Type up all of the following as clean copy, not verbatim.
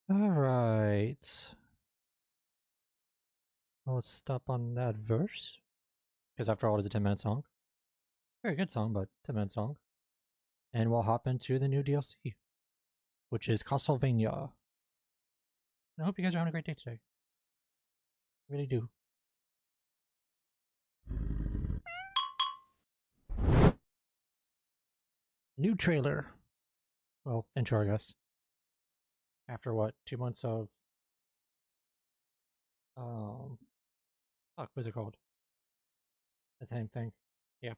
Alright. Well, let's stop on that verse. Because after all, it's a 10-minute song. Very good song, but 10-minute song. And we'll hop into the new DLC, which is Castlevania. I hope you guys are having a great day today. I really do. New trailer. Well, intro, I guess. After what, 2 months of fuck, what's it called? The same thing. Yeah.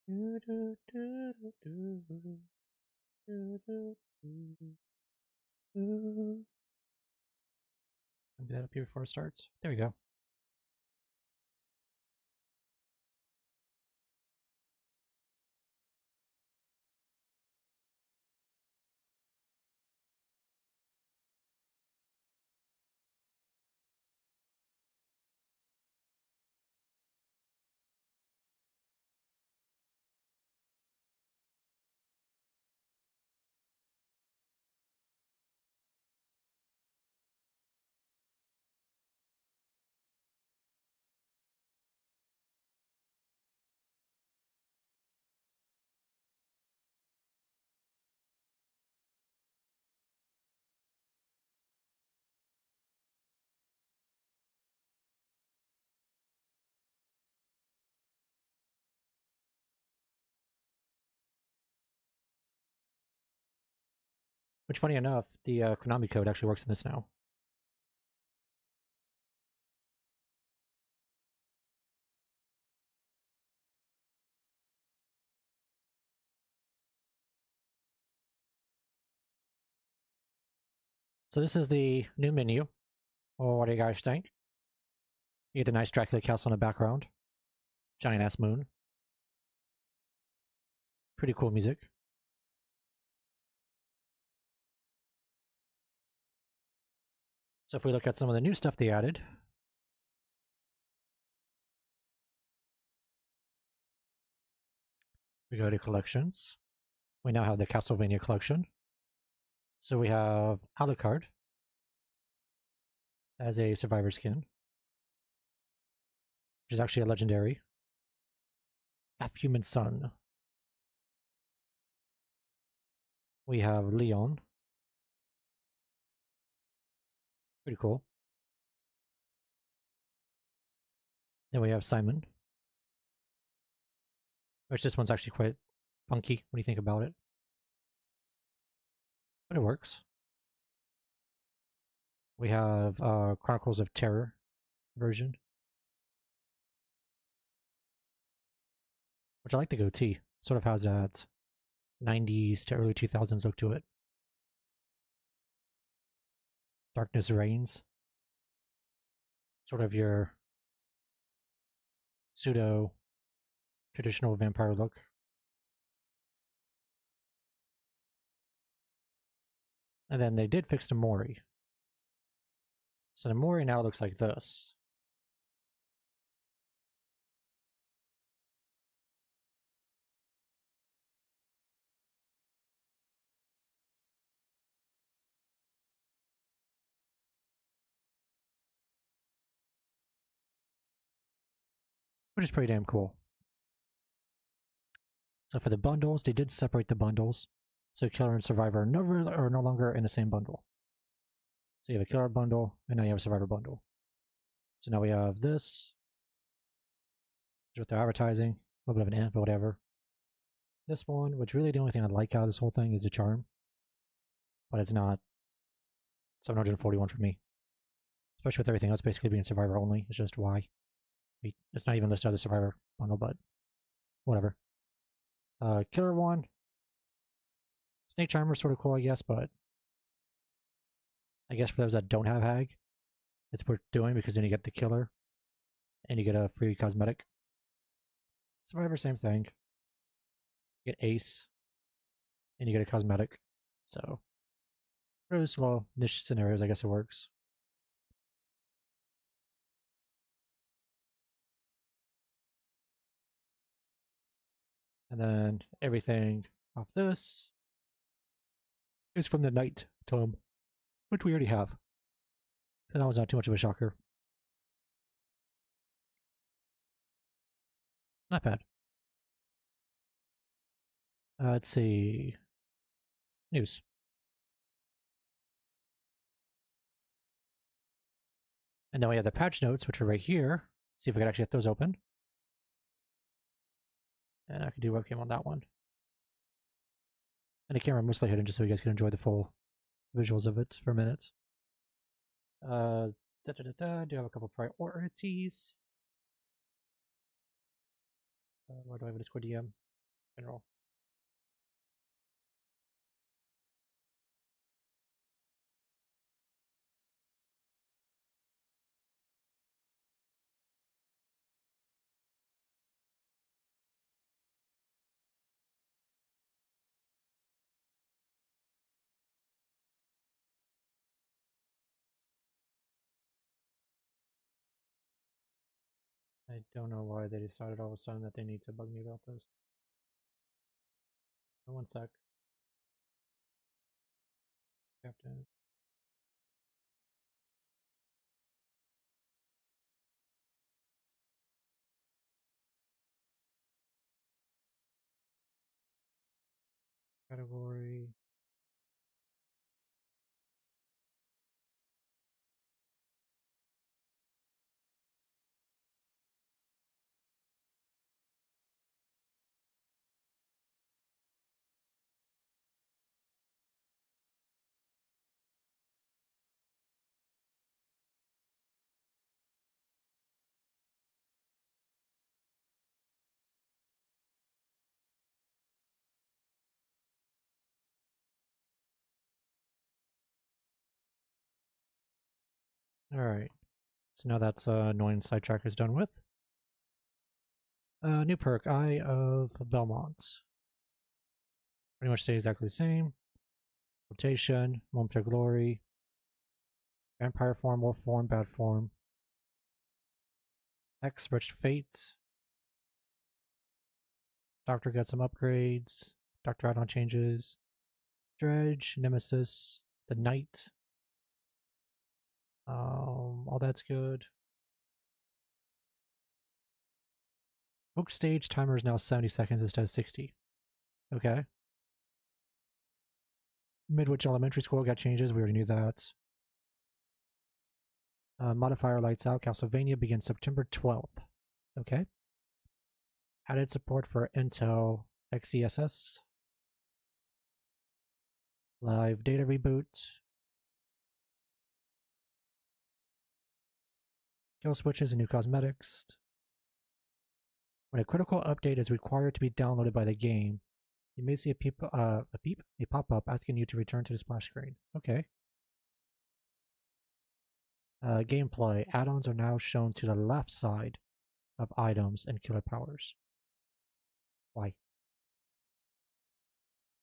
I'll do that up here before it starts. There we go. Which, funny enough, the Konami code actually works in this now. So this is the new menu. Well, what do you guys think? You get a nice Dracula castle in the background. Giant ass moon. Pretty cool music. So if we look at some of the new stuff they added, we go to collections. We now have the Castlevania collection. So we have Alucard as a survivor skin, which is actually a legendary. Half-human son. We have Leon. Pretty cool. Then we have Simon, which this one's actually quite funky when you think about it. But it works. We have Chronicles of Terror version, which I like the goatee. Sort of has that 90s to early 2000s look to it. Darkness Reigns. Sort of your pseudo traditional vampire look. And then they did fix the Mori. So the Mori now looks like this. Which is pretty damn cool. So for the bundles, they did separate the bundles. So Killer and Survivor are no longer in the same bundle. So you have a Killer bundle, and now you have a Survivor bundle. So now we have this, with their advertising, a little bit of an but whatever. This one, which really the only thing I like out of this whole thing is the charm. But it's not 741 for me. Especially with everything else basically being Survivor only. It's just why. It's not even listed as a Survivor bundle, but whatever. Killer one. Snake Charmer is sort of cool, I guess, but I guess for those that don't have Hag, it's worth doing because then you get the Killer and you get a free cosmetic. Survivor, same thing. You get Ace and you get a cosmetic. So, for those small niche scenarios, I guess it works. And then everything off this is from the Night Tome, which we already have. So that was not too much of a shocker. Not bad. Let's see. News. And then we have the patch notes, which are right here. See if we can actually get those open. And I can do webcam on that one. And the camera mostly hidden just so you guys can enjoy the full visuals of it for a minute. Do have a couple priorities. Where do I have a Discord DM? General. I don't know why they decided all of a sudden that they need to bug me about this. One sec. Captain. Category. Alright. So now that's annoying sidetrack is done with. New perk, Eye of Belmont. Pretty much stay exactly the same. Rotation, Momentary Glory, Vampire form, Wolf form, Bad form. X, Rich Fate. Doctor got some upgrades. Doctor add-on changes. Dredge, Nemesis, the Knight. All that's good. Oak stage timer is now 70 seconds instead of 60. Okay. Midwich Elementary School got changes. We already knew that. Modifier lights out. Castlevania begins September 12th. Okay. Added support for Intel XeSS. Live data reboot. Kill switches and new cosmetics. When a critical update is required to be downloaded by the game, you may see a pop-up asking you to return to the splash screen. Okay. Gameplay. Add-ons are now shown to the left side of items and killer powers. Why?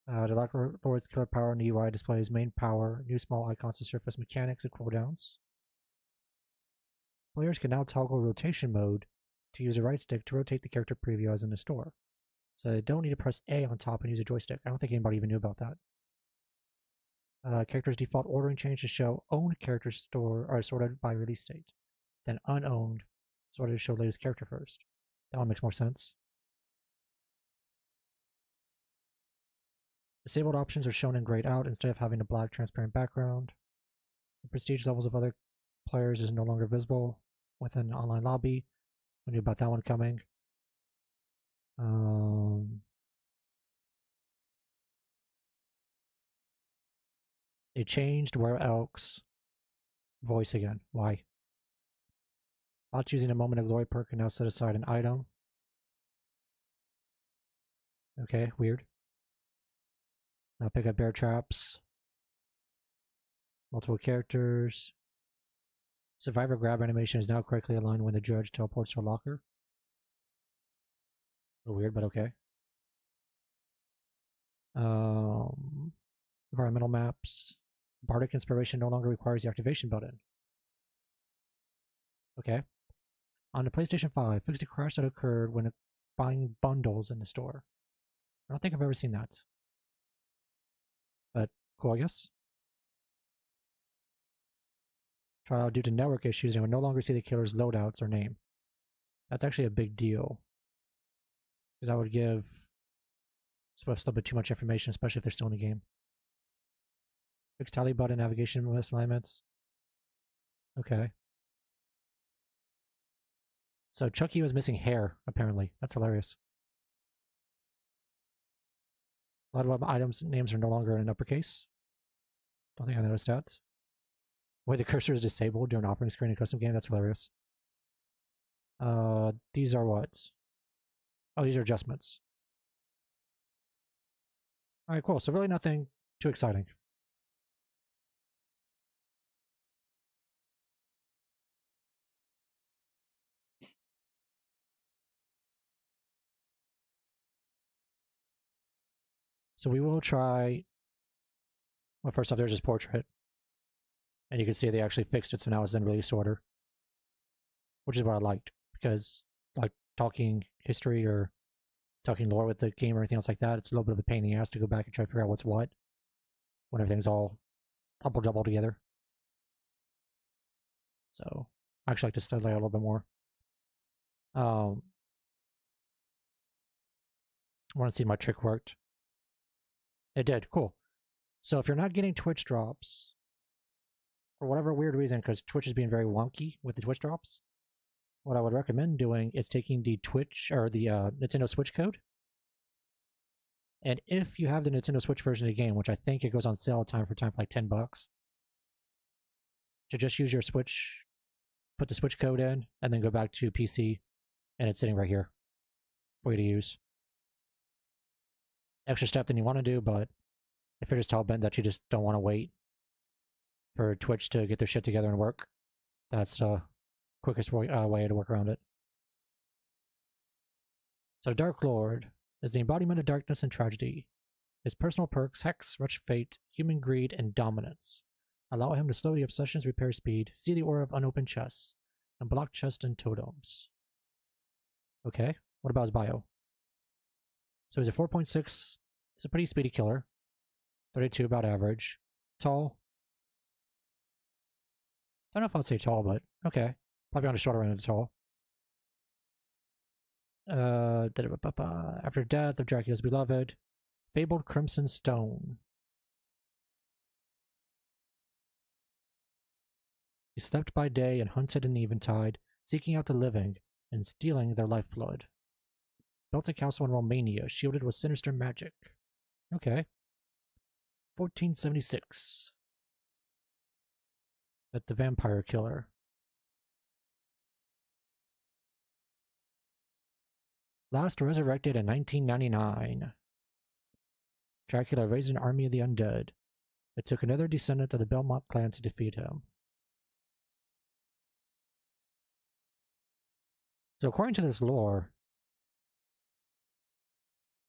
The Dark Lord's killer power in the UI displays main power, new small icons to surface mechanics and cooldowns. Players can now toggle rotation mode to use the right stick to rotate the character preview as in the store. So they don't need to press A on top and use a joystick. I don't think anybody even knew about that. Characters' default ordering change to show owned characters store are sorted by release date. Then unowned sorted to show latest character first. That one makes more sense. Disabled options are shown in grayed out instead of having a black transparent background. The prestige levels of other players is no longer visible within an online lobby. We knew about that one coming. They changed Where Elk's voice again. Why? While choosing a moment of glory perk can now set aside an item. Okay, weird. Now pick up bear traps. Multiple characters. Survivor grab animation is now correctly aligned when the judge teleports to a locker. A little weird, but okay. Environmental maps. Bardic inspiration no longer requires the activation button. Okay. On the PlayStation 5, fix the crash that occurred when buying bundles in the store. I don't think I've ever seen that. But cool, I guess. Trial due to network issues, and would no longer see the killer's loadouts or name. That's actually a big deal. Because that would give Swift a little bit too much information, especially if they're still in the game. Fix tally button navigation misalignments. Okay. So Chucky was missing hair, apparently. That's hilarious. A lot of items names are no longer in uppercase. Don't think I noticed that. Where the cursor is disabled during offering screen in custom game, that's hilarious. These are what? Oh, these are adjustments. Alright, cool. So really nothing too exciting. So we will try... Well, first off, there's his portrait. And you can see they actually fixed it, so now it's in release order. Which is what I liked. Because, like, talking history or talking lore with the game or anything else like that, it's a little bit of a pain in the ass to go back and try to figure out what's what. When everything's all jumbled together. So, I actually like to study a little bit more. I want to see my trick worked. It did, cool. So if you're not getting Twitch drops, for whatever weird reason, because Twitch is being very wonky with the Twitch drops, what I would recommend doing is taking the Twitch, or the Nintendo Switch code, and if you have the Nintendo Switch version of the game, which I think it goes on sale time for like $10, to just use your Switch, put the Switch code in, and then go back to PC, and it's sitting right here for you to use. Extra step than you want to do, but if you're just hell-bent that you just don't want to wait for Twitch to get their shit together and work, that's the quickest way to work around it. So Dark Lord is the embodiment of darkness and tragedy. His personal perks, Hex, Rush Fate, Human Greed, and Dominance allow him to slow the obsession's repair speed, see the aura of unopened chests, and block chests and totems. Okay, what about his bio? So he's a 4.6. It's a pretty speedy killer. 32 about average. Tall. Don't know if I'd say tall, but okay. Probably on the shorter end of tall. After death of Dracula's beloved. Fabled Crimson Stone. He slept by day and hunted in the eventide, seeking out the living and stealing their lifeblood. Built a castle in Romania, shielded with sinister magic. Okay. 1476. At the Vampire Killer. Last resurrected in 1999. Dracula raised an army of the undead. It took another descendant of the Belmont clan to defeat him. So according to this lore,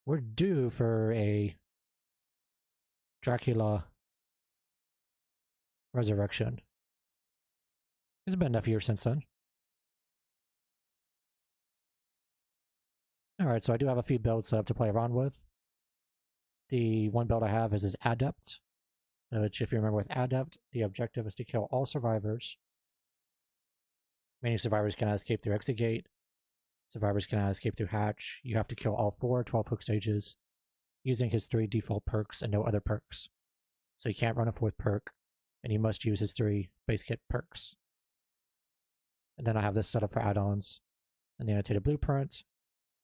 we're due for a Dracula resurrection. It's been enough years since then. Alright, so I do have a few builds set up to play around with. The one build I have is Adept, which if you remember with Adept, the objective is to kill all survivors. Many survivors cannot escape through exit gate. Survivors cannot escape through hatch. You have to kill all 4 12-hook stages using his 3 default perks and no other perks. So you can't run a 4th perk, and you must use his 3 base kit perks. And then I have this set up for add-ons and the annotated blueprint,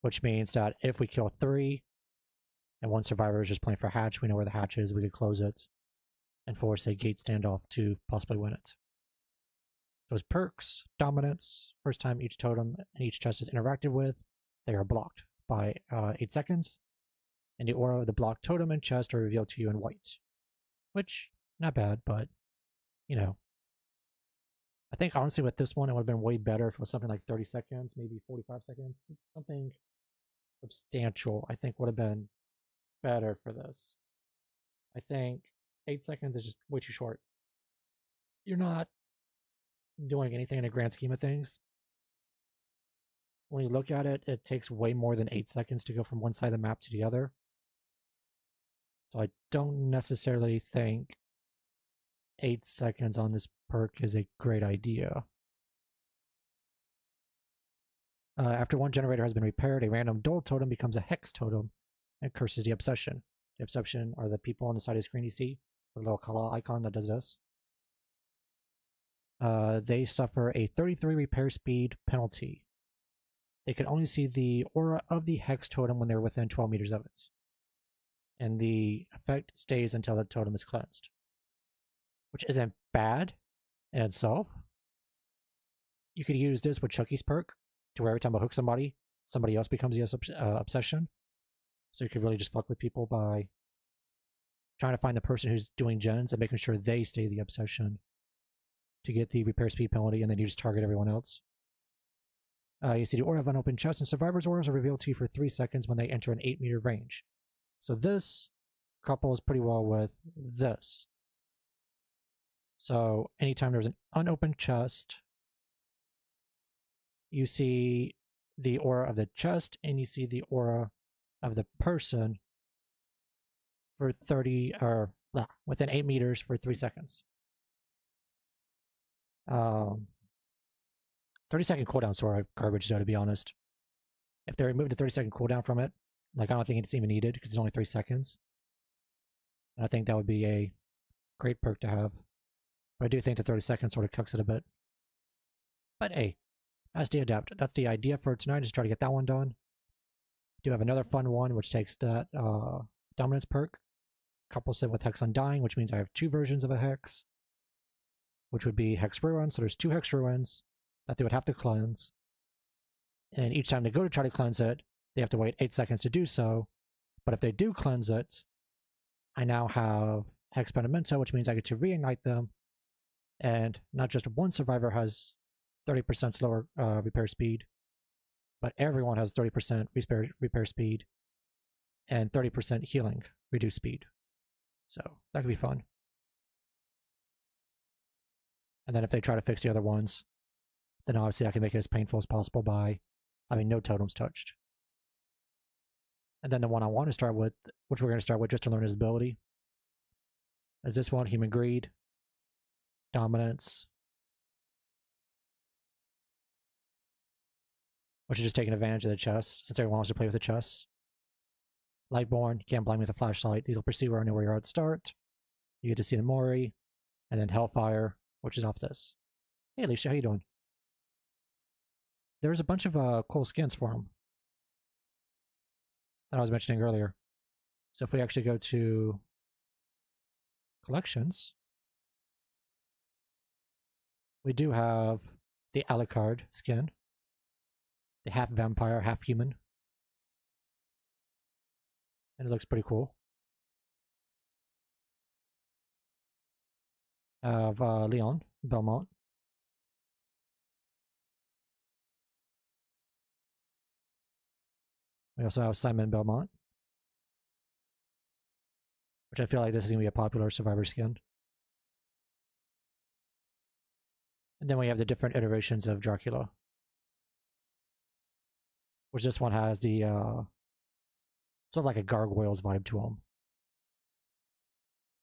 which means that if we kill 3 and 1 survivor is just playing for hatch, we know where the hatch is, we could close it and force a gate standoff to possibly win it. So as perks, dominance, first time each totem and each chest is interacted with, they are blocked by 8 seconds, and the aura of the blocked totem and chest are revealed to you in white. Which, not bad, but, you know. I think honestly with this one, it would have been way better if it was something like 30 seconds, maybe 45 seconds. Something substantial, I think, would have been better for this. I think 8 seconds is just way too short. You're not doing anything in a grand scheme of things. When you look at it, it takes way more than 8 seconds to go from one side of the map to the other. So I don't necessarily think 8 seconds on this perk is a great idea. After one generator has been repaired, a random dual totem becomes a hex totem and curses the obsession. The obsession are the people on the side of the screen you see, the little kala icon that does this. They suffer a 33 repair speed penalty. They can only see the aura of the hex totem when they're within 12 meters of it. And the effect stays until the totem is cleansed. Which isn't bad in itself. You could use this with Chucky's perk, to where every time I hook somebody, somebody else becomes the obsession. So you could really just fuck with people by trying to find the person who's doing gens and making sure they stay the obsession to get the repair speed penalty, and then you just target everyone else. You see the aura of unopened chests, and survivors' auras are revealed to you for 3 seconds when they enter an 8-meter range. So this couples pretty well with this. So anytime there's an unopened chest, you see the aura of the chest and you see the aura of the person for 30 or within 8 meters for 3 seconds. 30-second cooldown sort of garbage though, to be honest. If they removed the 30-second cooldown from it, like I don't think it's even needed because it's only 3 seconds. And I think that would be a great perk to have. But I do think the 30 seconds sort of cucks it a bit. But hey, that's the adapt. That's the idea for tonight, is to try to get that one done. I do have another fun one, which takes that dominance perk, couples it with Hex Undying, which means I have 2 versions of a Hex, which would be Hex Ruin. So there's 2 Hex Ruins that they would have to cleanse. And each time they go to try to cleanse it, they have to wait 8 seconds to do so. But if they do cleanse it, I now have Hex Pentimento, which means I get to reignite them. And not just one survivor has 30% slower repair speed, but everyone has 30% repair speed and 30% healing reduced speed. So that could be fun. And then if they try to fix the other ones, then obviously I can make it as painful as possible by having no totems touched. And then the one I want to start with, which we're going to start with just to learn his ability, is this one, Human Greed, Dominance, which is just taking advantage of the chest, since everyone wants to play with the chest. Lightborn, you can't blind me with a flashlight. These will perceive where I know where you are at the start. You get to see the Mori, and then Hellfire, which is off this. Hey Alicia, how you doing? There's a bunch of cool skins for him that I was mentioning earlier. So if we actually go to collections, we do have the Alucard skin, the half vampire, half human, and it looks pretty cool. Of Leon Belmont. We also have Simon Belmont, which I feel like this is going to be a popular Survivor skin. And then we have the different iterations of Dracula, which this one has the sort of like a Gargoyles vibe to him.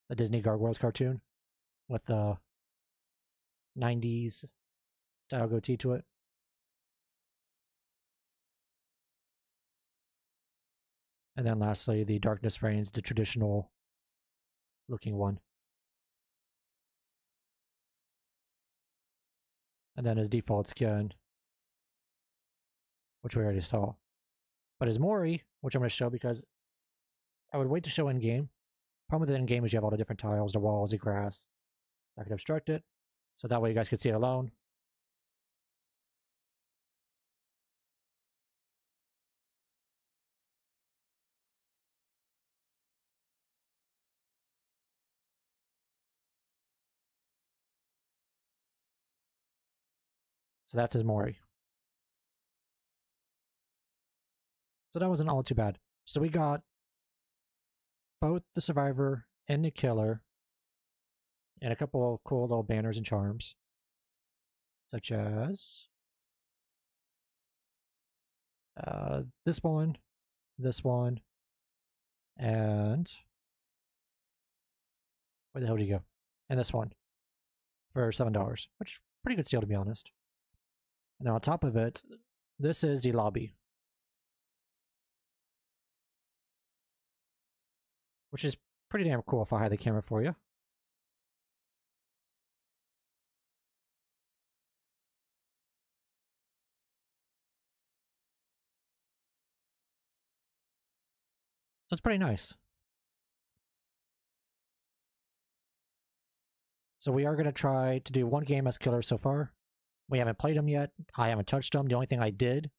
The Disney Gargoyles cartoon with the 90s style goatee to it. And then lastly, the Darkness Reigns, the traditional looking one. And then his default skin, which we already saw. But his Mori, which I'm going to show because I would wait to show in-game. Problem with it in-game is you have all the different tiles, the walls, the grass. I could obstruct it, so that way you guys could see it alone. So that's his Mori. So that wasn't all too bad. So we got both the survivor and the killer, and a couple of cool little banners and charms, such as this one, and where the hell did you go? And this one for $7, which is pretty good steal to be honest. And then on top of it, this is the lobby, which is pretty damn cool if I had the camera for you. So it's pretty nice. So we are going to try to do one game as killer so far. We haven't played them yet. I haven't touched them. The only thing I did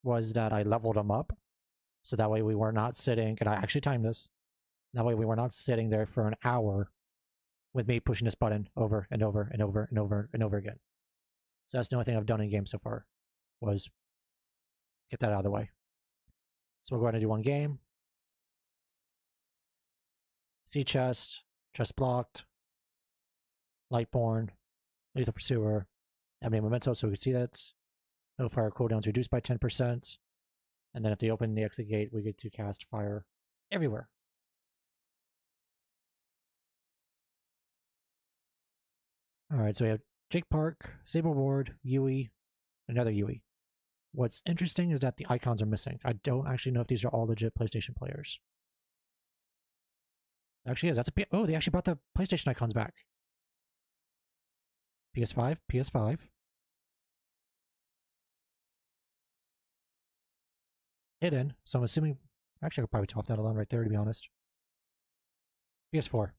was that I leveled them up. So that way we were not sitting, and I actually timed this. That way we were not sitting there for an hour with me pushing this button over and over and over and over and over again. So that's the only thing I've done in game so far, was get that out of the way. So we're going to do one game. Sea chest, chest blocked, Lightborn, Lethal Pursuer, Ebony Memento, so we can see that. No fire cooldowns reduced by 10%. And then if they open the exit gate, we get to cast fire everywhere. Alright, so we have Jake Park, Sable Ward, Yui, another Yui. What's interesting is that the icons are missing. I don't actually know if these are all legit PlayStation players. Actually is. Oh, they actually brought the PlayStation icons back. PS5, PS5. Hidden, so I'm assuming... Actually, I could probably top that alone right there, to be honest. PS4.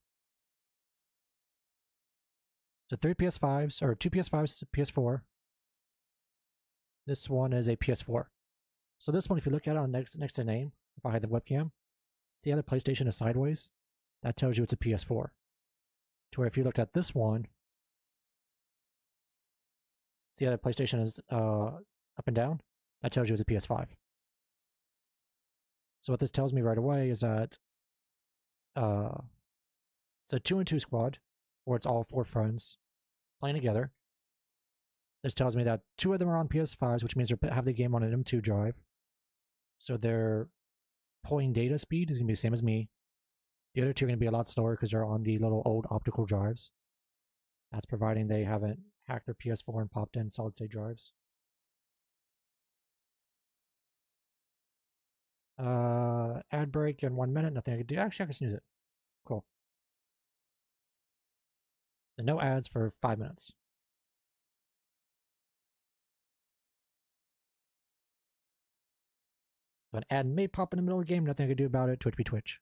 So 3 PS5s, or 2 PS5s to PS4. This one is a PS4. So this one, if you look at it on next to name, if I had the webcam, see how the PlayStation is sideways? That tells you it's a PS4. To where if you looked at this one, see how the PlayStation is up and down? That tells you it's a PS5. So what this tells me right away is that it's a 2-on-2 squad, where it's all 4 friends playing together. This tells me that 2 of them are on PS5s, which means they have the game on an M2 drive. So their pulling data speed is going to be the same as me. The other 2 are going to be a lot slower because they're on the little old optical drives. That's providing they haven't hacked their PS4 and popped in solid state drives. Ad break in 1 minute. Nothing I can do. Actually, I can snooze it. Cool. So no ads for 5 minutes. So an ad may pop in the middle of the game. Nothing I can do about it. Twitch be Twitch.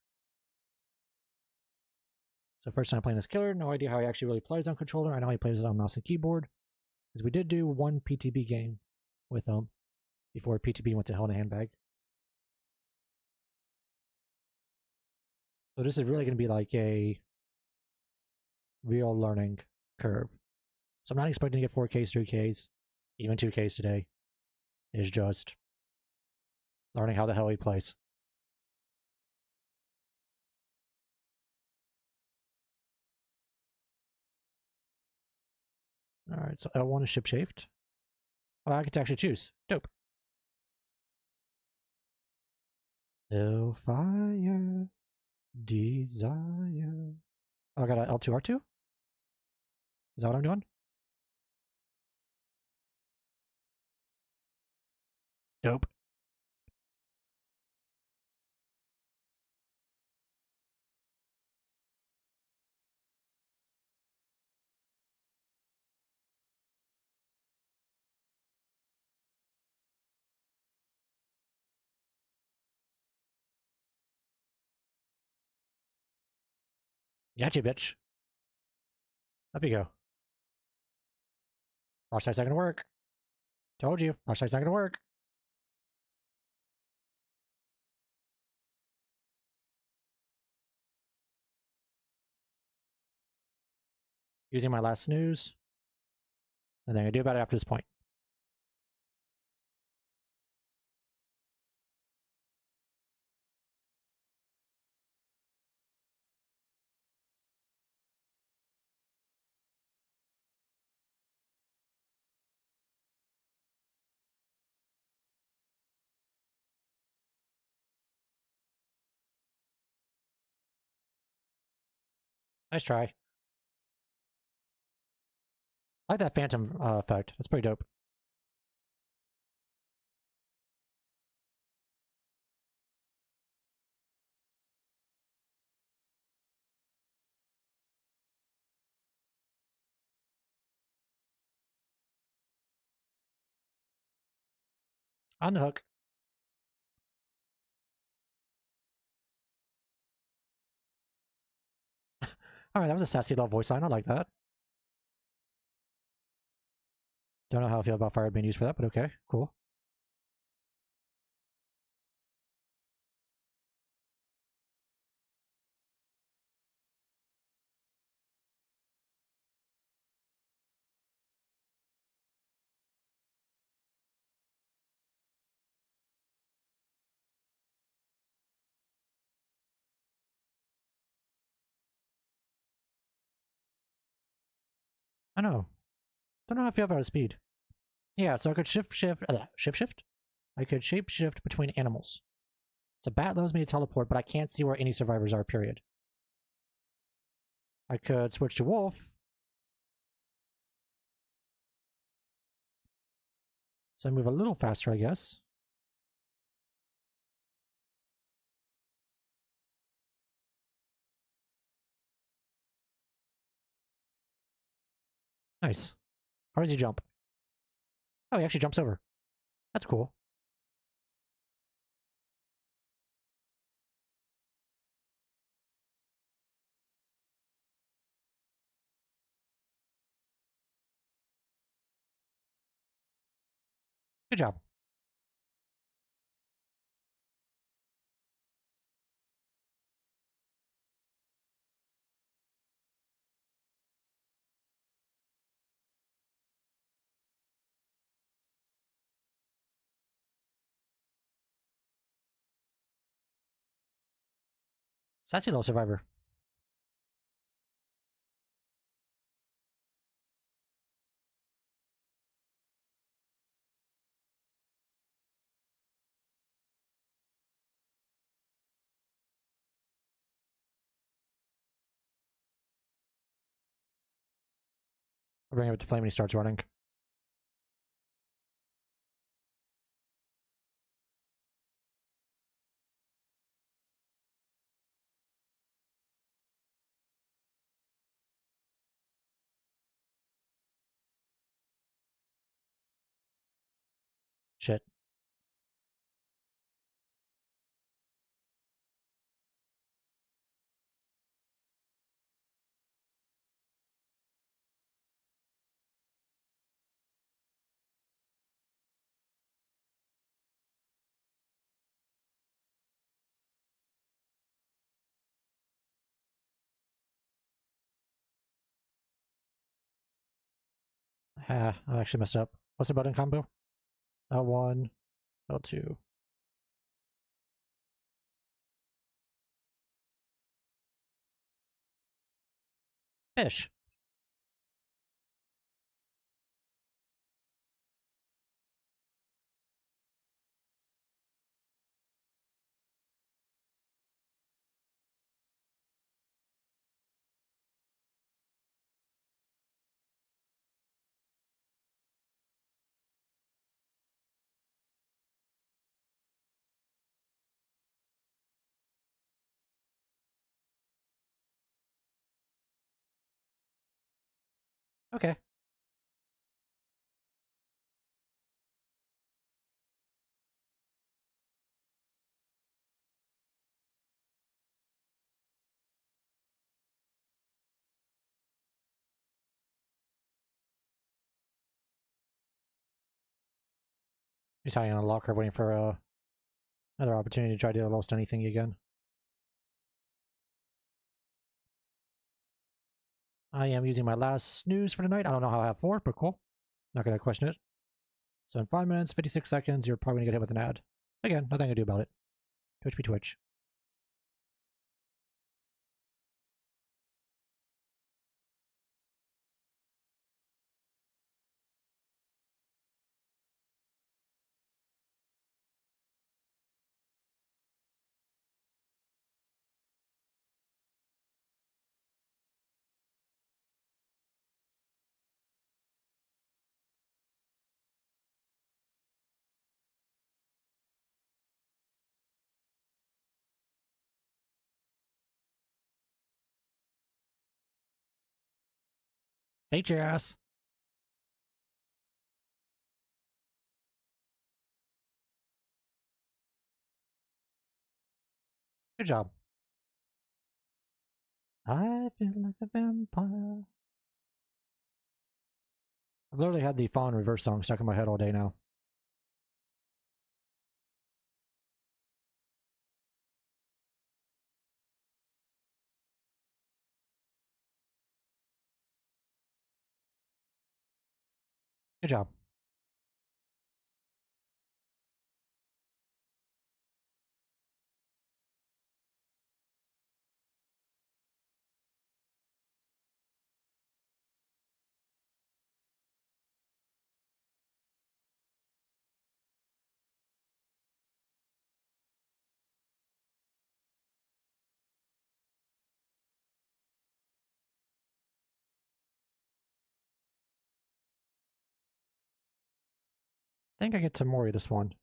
So first time playing this killer. No idea how he actually really plays on controller. I know he plays it on mouse and keyboard. Because we did do one PTB game with him before PTB went to hell in a handbag. So this is really going to be like a real learning curve. So I'm not expecting to get 4Ks, 3Ks, even 2Ks today. It's just learning how the hell he plays. Alright, so L1 is ship shaped. Oh, I get to actually choose. Dope. Hellfire, desire. Oh, I got a L2, R2? Is that what I'm doing? Dope. Gotcha, bitch. Up you go. Flashlight's not gonna work. Told you, flashlight's not gonna work. Using my last snooze. Nothing I can do about it after this point. Nice try. I like that phantom effect. That's pretty dope. On the hook. Alright, that was a sassy little voice line. I like that. Don't know how I feel about fire being used for that, but okay, cool. I know. Don't know how I feel about his speed. Yeah, so I could shift? I could shape shift between animals. So bat allows me to teleport, but I can't see where any survivors are, period. I could switch to wolf. So I move a little faster, I guess. Nice. How does he jump? Oh, he actually jumps over. That's cool. Good job. Sassy little survivor. I'll bring him to flame when he starts running. Shit. Ah, I actually messed up. What's the button combo? L1, L2. Fish. Okay. He's hiding in a locker waiting for another opportunity to try to do a little stunny thing again. I am using my last snooze for tonight. I don't know how I have 4, but cool. Not going to question it. So in 5 minutes, 56 seconds, you're probably going to get hit with an ad. Again, nothing I can do about it. Twitch be Twitch. Hate your ass. Good job. I feel like a vampire. I've literally had the Fallen Reverse song stuck in my head all day now. Good job. I think I get to Mori this one.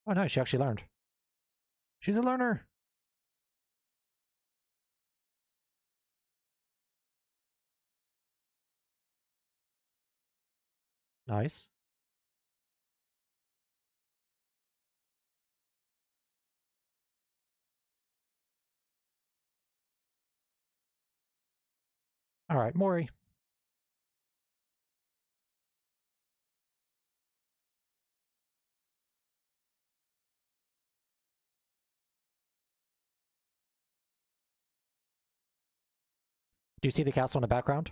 Oh, nice. She actually learned. She's a learner. Nice. All right, Mori. Do you see the castle in the background?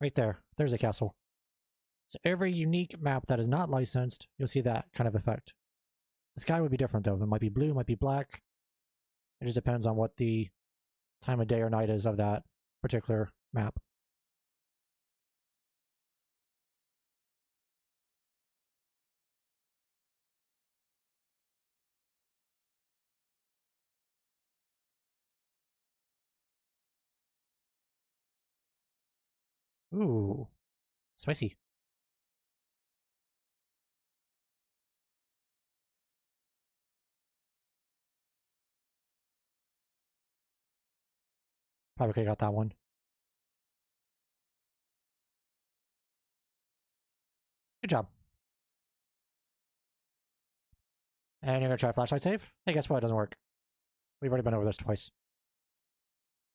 Right there. There's a castle. So every unique map that is not licensed, you'll see that kind of effect. The sky would be different though. It might be blue, it might be black. It just depends on what the time of day or night is of that particular map. Ooh, spicy. Probably could have got that one. Good job. And you're gonna try flashlight save? Hey, guess what? It doesn't work. We've already been over this twice.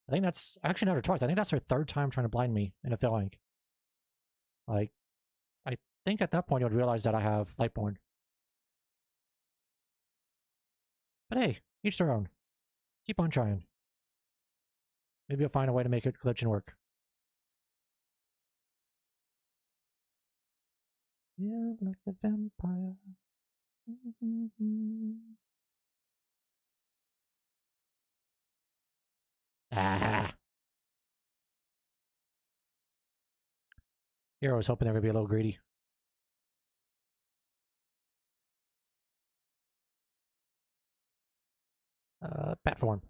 I think that's actually not her twice. I think that's her third time trying to blind me in a failing. Like, I think at that point you would realize that I have Lightborn. But hey, each their own. Keep on trying. Maybe you'll find a way to make it glitch and work. Yeah, like a vampire. Ah. Here I was hoping they were gonna be a little greedy. Bat form.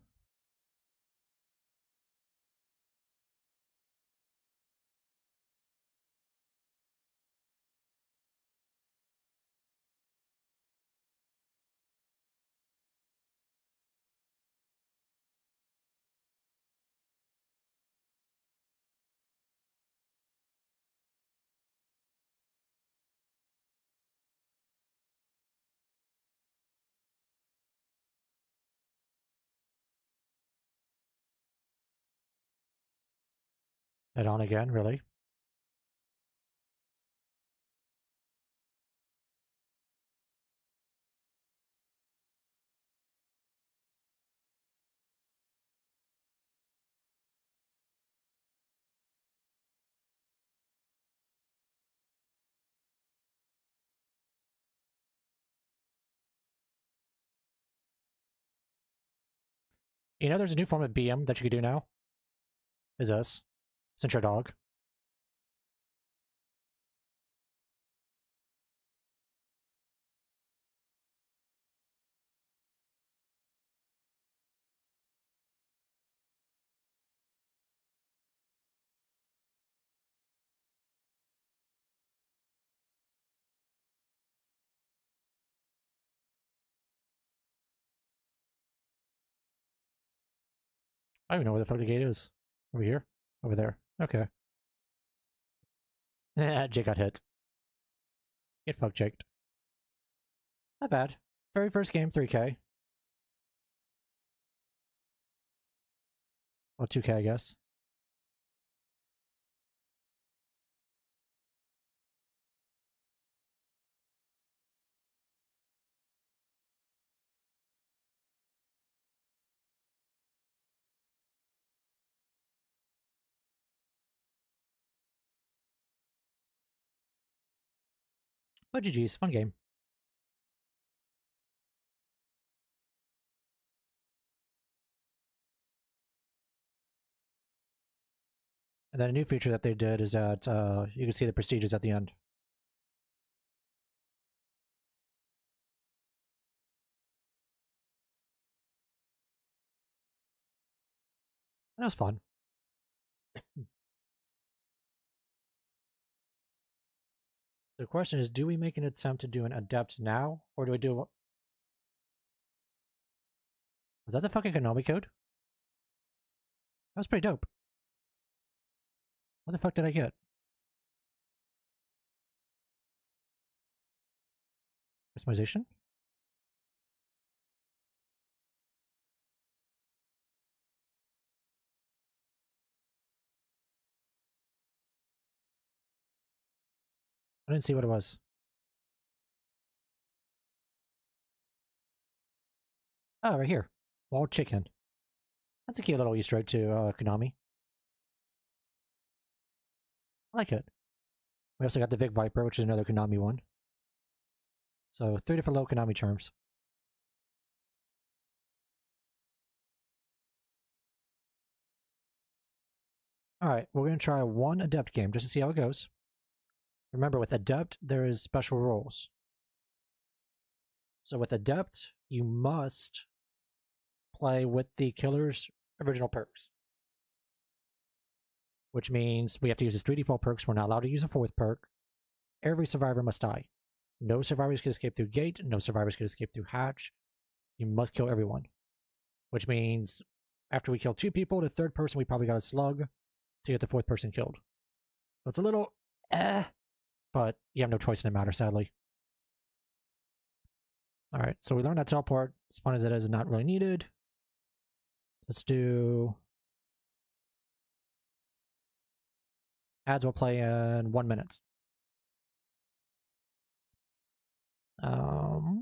Head on again, really? You know, there's a new form of BM that you can do now. Is this? Since you're a dog. I don't even know where the fuck the gate is. Over here? Over there. Okay. Jake got hit. Get fucked, Jake. Not bad. Very first game, 3K. Well, 2K, I guess. But GG's, fun game. And then a new feature that they did is that you can see the prestiges at the end. That was fun. The question is, do we make an attempt to do an adept now, or do we do... Was that the fucking Konami code? That was pretty dope. What the fuck did I get? Customization? I didn't see what it was. Oh, right here. Walled chicken. That's a cute little Easter egg to Konami. I like it. We also got the Vic Viper, which is another Konami one. So 3 different little Konami terms. Alright, we're going to try one Adept game just to see how it goes. Remember, with Adept, there is special rules. So with Adept, you must play with the killer's original perks. Which means we have to use his 3 default perks. We're not allowed to use a 4th perk. Every survivor must die. No survivors can escape through gate. No survivors can escape through hatch. You must kill everyone. Which means after we kill 2 people, the 3rd person we probably got a slug to get the 4th person killed. So it's a little but you have no choice in the matter, sadly. Alright, so we learned that teleport, as fun as it is not really needed. Let's do... Ads will play in 1 minute. That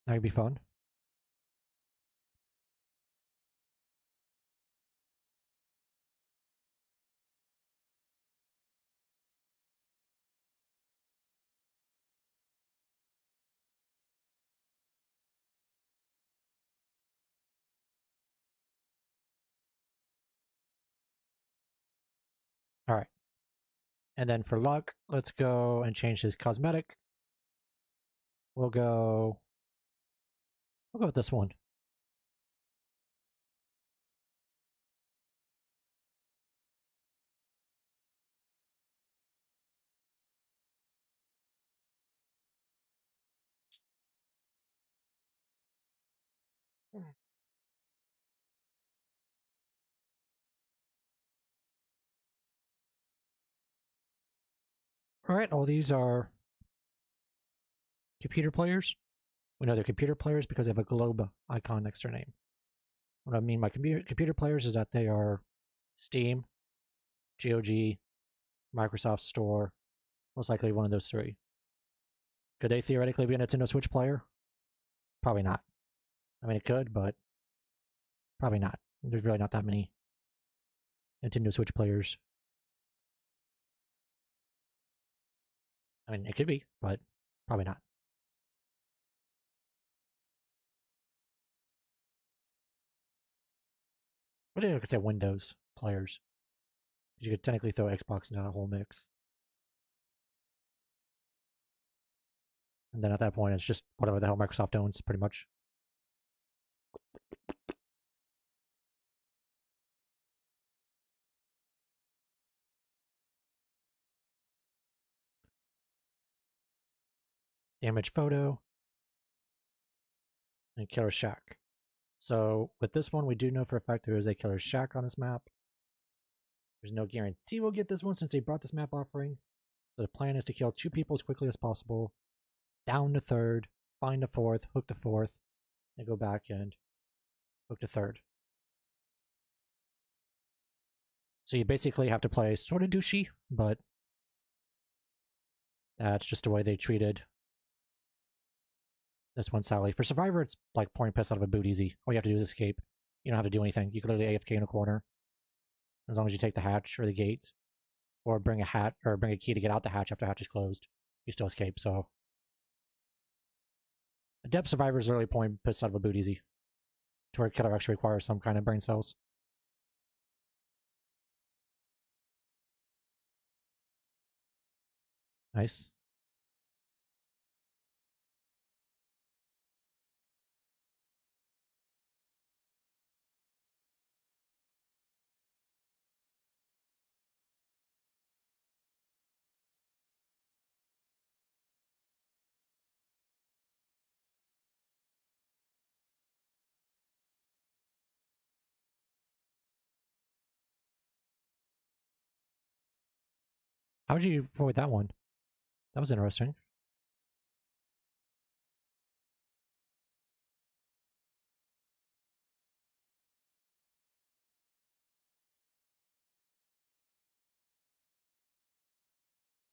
would be fun. Alright. And then for luck, let's go and change his cosmetic. We'll go with this one. Alright, all these are computer players. We know they're computer players because they have a globe icon next to their name. What I mean by computer players is that they are Steam, GOG, Microsoft Store, most likely one of those 3. Could they theoretically be a Nintendo Switch player? Probably not. I mean, it could, but probably not. There's really not that many Nintendo Switch players. I mean, it could be, but probably not. But yeah, I could say Windows players. You could technically throw Xbox into that whole mix. And then at that point, it's just whatever the hell Microsoft owns, pretty much. Damage photo. And Killer Shack. So with this one, we do know for a fact there is a Killer Shack on this map. There's no guarantee we'll get this one since they brought this map offering. So the plan is to kill 2 people as quickly as possible, down the 3rd, find the 4th, hook the 4th, and go back and hook the 3rd. So you basically have to play sort of douchey, but that's just the way they treated this one, sadly. For Survivor, it's like pouring piss out of a boot easy. All you have to do is escape. You don't have to do anything. You can literally AFK in a corner. As long as you take the hatch or the gate, or bring a hat or bring a key to get out the hatch after the hatch is closed, you still escape. So Adept Survivor is literally pouring piss out of a boot easy, to where Killer actually requires some kind of brain cells. Nice. How would you avoid that one? That was interesting.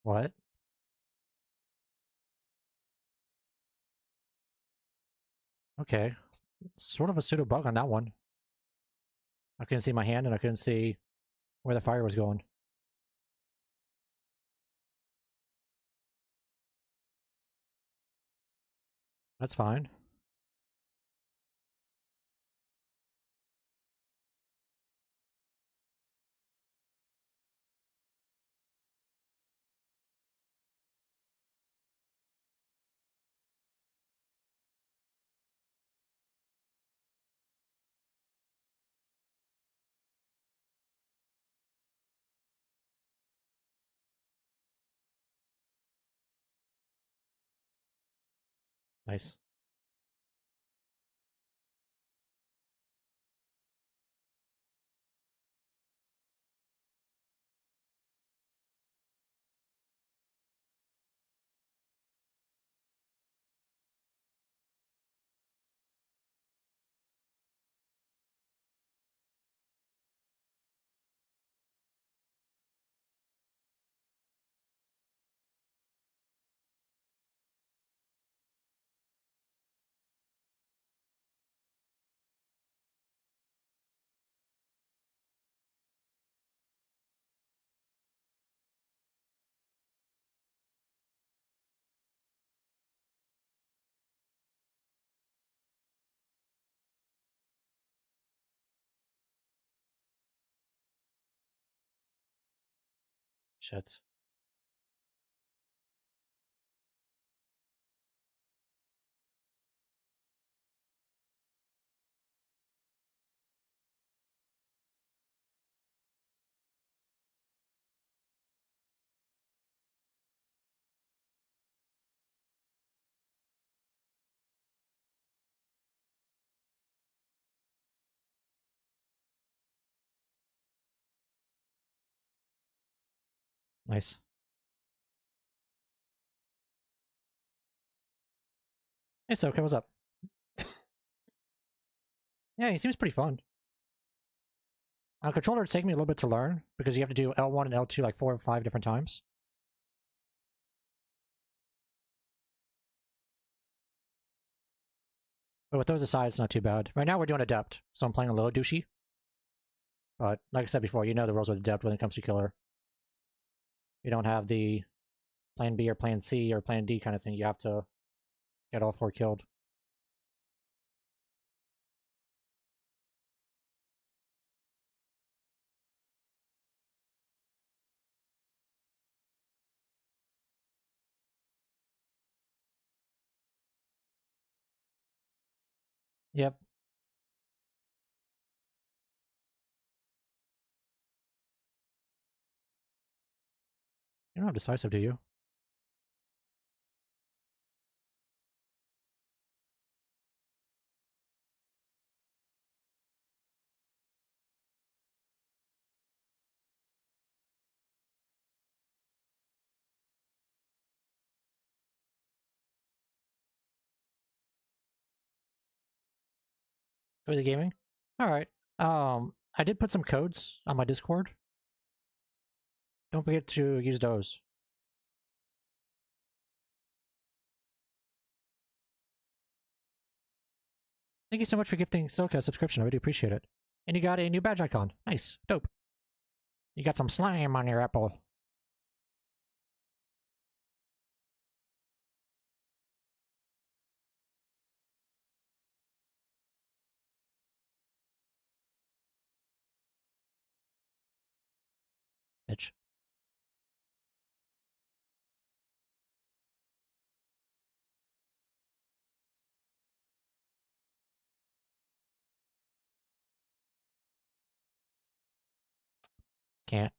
What? Okay. Sort of a pseudo bug on that one. I couldn't see my hand and I couldn't see where the fire was going. That's fine. Nice. Shit. Nice. Hey, so okay, what's up? Yeah, he seems pretty fun. Controller, it's taking me a little bit to learn because you have to do L1 and L2 like 4 or 5 different times. But with those aside, it's not too bad. Right now we're doing Adept, so I'm playing a little douchey. But like I said before, you know the rules with Adept when it comes to Killer. You don't have the Plan B or Plan C or Plan D kind of thing. You have to get all 4 killed. Yep. You don't have decisive, do you? Was it gaming? All right. I did put some codes on my Discord. Don't forget to use those. Thank you so much for gifting Silka a subscription. I really appreciate it. And you got a new badge icon. Nice. Dope. You got some slime on your apple. Bitch. Can't.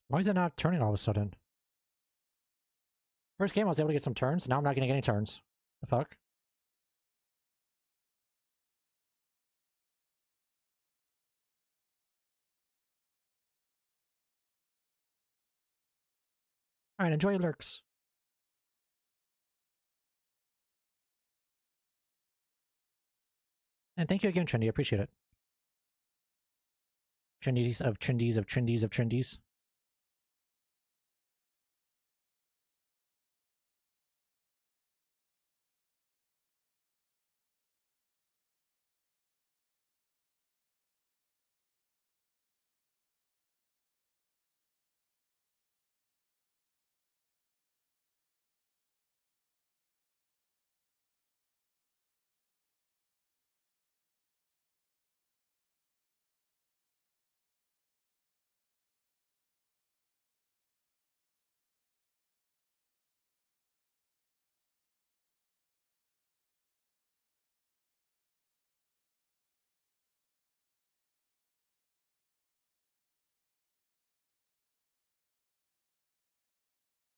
Why is it not turning all of a sudden? First game I was able to get some turns. Now I'm not getting any turns. The fuck? Alright, enjoy your lurks. And thank you again, Trendy. I appreciate it. Trendies of trendies of trendies of trendies.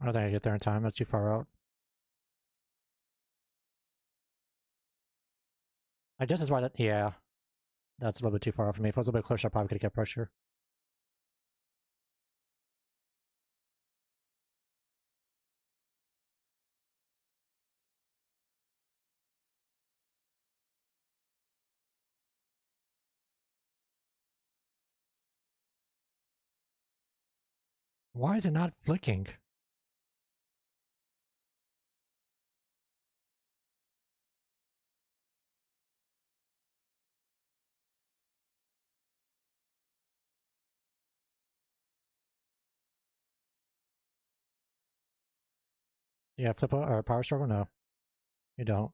I don't think I get there in time. That's too far out. I guess that's why that. Yeah. That's a little bit too far out for me. If I was a little bit closer, I probably could have kept pressure. Why is it not flicking? Yeah, flip or power struggle? No, you don't.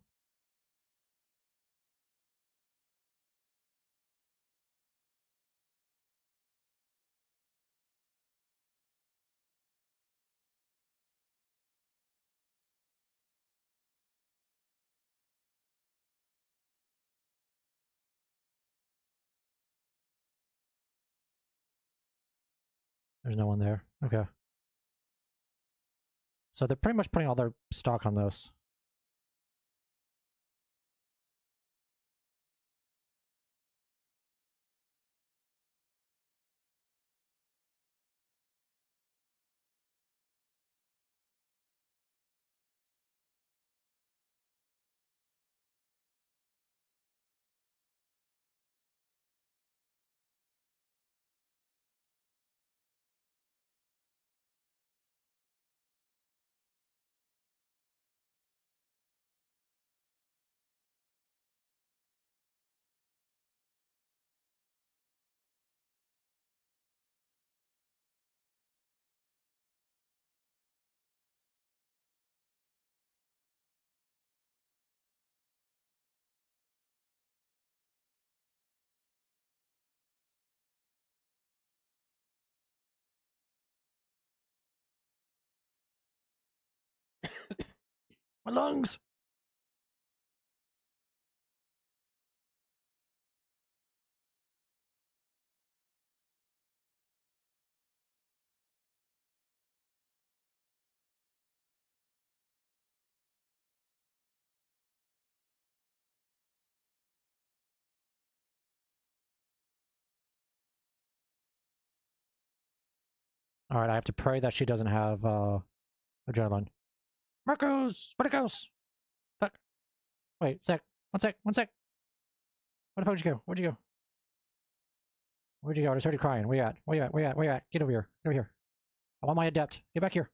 There's no one there. Okay. So they're pretty much putting all their stock on this. My lungs! Alright, I have to pray that she doesn't have, adrenaline. Marcos! Where'd it go? Fuck. Wait, sec. One sec. Where the fuck did you go? Where'd you go? Where'd you go? I just heard you crying. Where you at? Where you at? Get over here. Get over here. I want my adept. Get back here.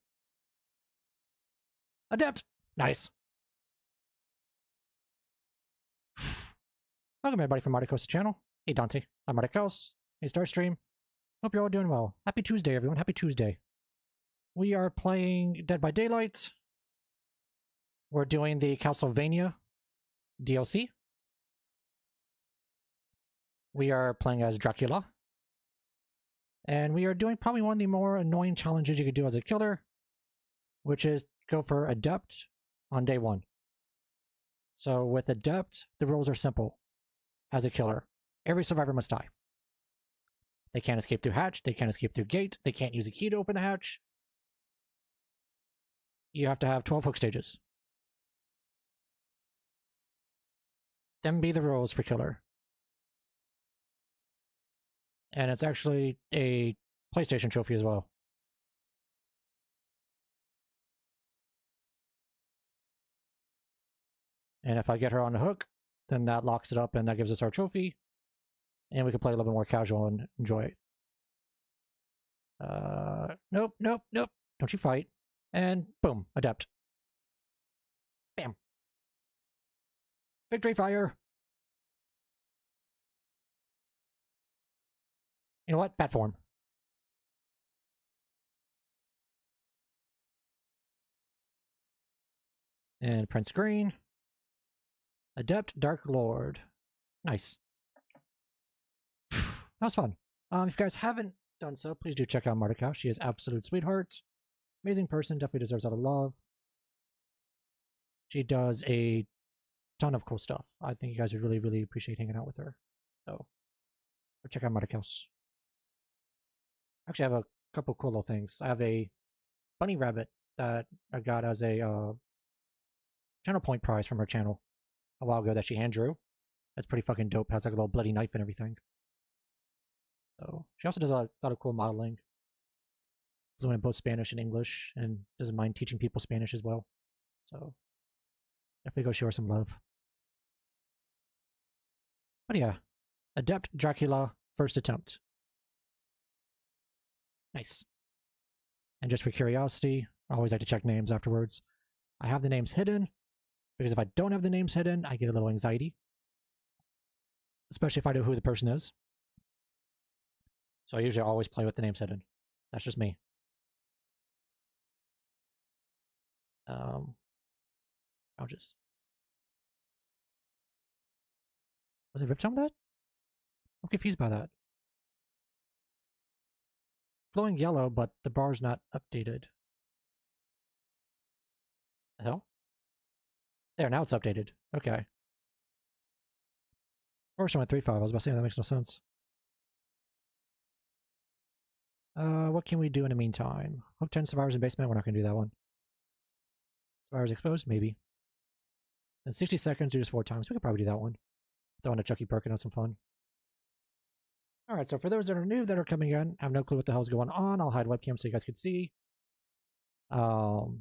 Adept! Nice. Welcome everybody from Marticos' channel. Hey Dante. I'm Marticos. Hey Starstream. Hope you're all doing well. Happy Tuesday, everyone. Happy Tuesday. We are playing Dead by Daylight. We're doing the Castlevania DLC. We are playing as Dracula. And we are doing probably one of the more annoying challenges you could do as a killer, which is go for Adept on day 1. So with Adept, the rules are simple. As a killer, every survivor must die. They can't escape through hatch, they can't escape through gate, they can't use a key to open the hatch. You have to have 12 hook stages. Them be the rules for killer. And it's actually a PlayStation trophy as well. And if I get her on the hook, then that locks it up and that gives us our trophy. And we can play a little bit more casual and enjoy it. Nope. Don't you fight. And boom, Adept. Bam. Victory fire. You know what? Bat form. And print screen. Adept Dark Lord. Nice. That was fun. If you guys haven't done so, please do check out Martica. She is absolute sweetheart. Amazing person, definitely deserves a lot of love. She does a ton of cool stuff. I think you guys would really, really appreciate hanging out with her. So, go check out Martica's. Actually, I have a couple cool little things. I have a bunny rabbit that I got as a channel point prize from her channel a while ago that she hand drew. That's pretty fucking dope. Has like a little bloody knife and everything. So she also does a lot of cool modeling. Fluent in both Spanish and English, and doesn't mind teaching people Spanish as well. So definitely go show her some love. But yeah, Adept Dracula first attempt. Nice. And just for curiosity, I always like to check names afterwards. I have the names hidden, because if I don't have the names hidden, I get a little anxiety. Especially if I know who the person is. So I usually always play with the names hidden. That's just me. I'll just... Was it ripped on that? I'm confused by that. Glowing yellow, but the bar's not updated. The hell? There, now it's updated. Okay. First one at 3.5. I was about to say that makes no sense. What can we do in the meantime? Hook 10 survivors in basement. We're not going to do that one. Survivors exposed? Maybe. In 60 seconds, do this 4 times. We could probably do that one. Throw in a Chucky Perk and have some fun. Alright, so for those that are new that are coming in, I have no clue what the hell's going on. I'll hide webcam so you guys can see. So